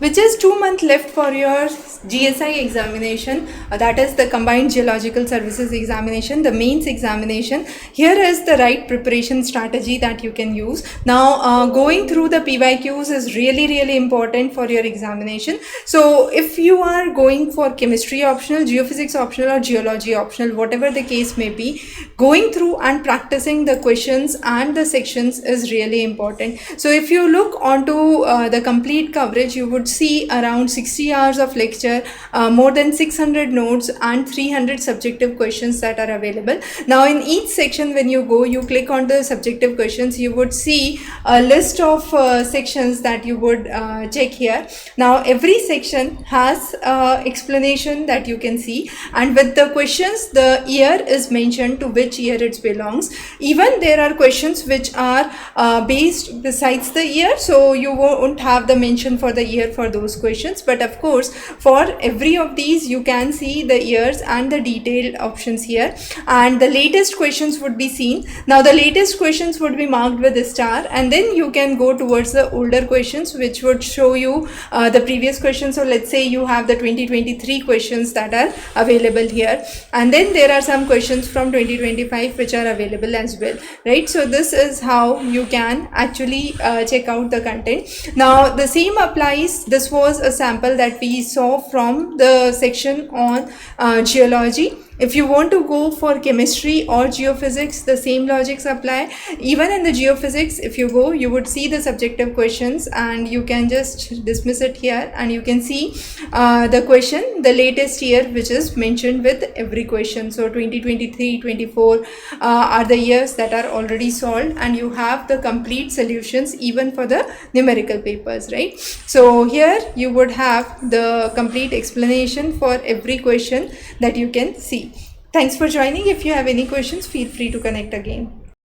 which is 2 months left for your GSI examination, that is the Combined Geological Services examination, the mains examination. Here is the right preparation strategy that you can use. Now going through the PYQs is really important for your examination. So if you are going for chemistry optional, geophysics optional or geology optional, whatever the case may be, going through and practicing the questions and the sections is really important. So if you look onto the complete coverage, you would see around 60 hours of lecture, more than 600 notes and 300 subjective questions that are available. Now in each section, when you go, you click on the subjective questions, you would see a list of sections that you would check here. Now every section has explanation that you can see, and with the questions the year is mentioned to which year it belongs. Even there are questions which are based besides the year, so you won't have the mention for the year for those questions, but of course for every of these you can see the years and the detailed options here, and the latest questions would be seen. Now the latest questions would be marked with a star, and then you can go towards the older questions which would show you the previous questions. So let's say you have the 2023 questions that are available here, and then there are some questions from 2025 which are available as well, right? So this is how you can actually check out the content. Now the same applies. This was a sample that we saw from the section on geology. If you want to go for chemistry or geophysics, the same logics apply. Even in the geophysics, if you go, you would see the subjective questions, and you can just dismiss it here, and you can see the question, the latest year which is mentioned with every question. So 2023, 24 are the years that are already solved, and you have the complete solutions even for the numerical papers, right? So here you would have the complete explanation for every question that you can see. Thanks for joining. If you have any questions, feel free to connect again.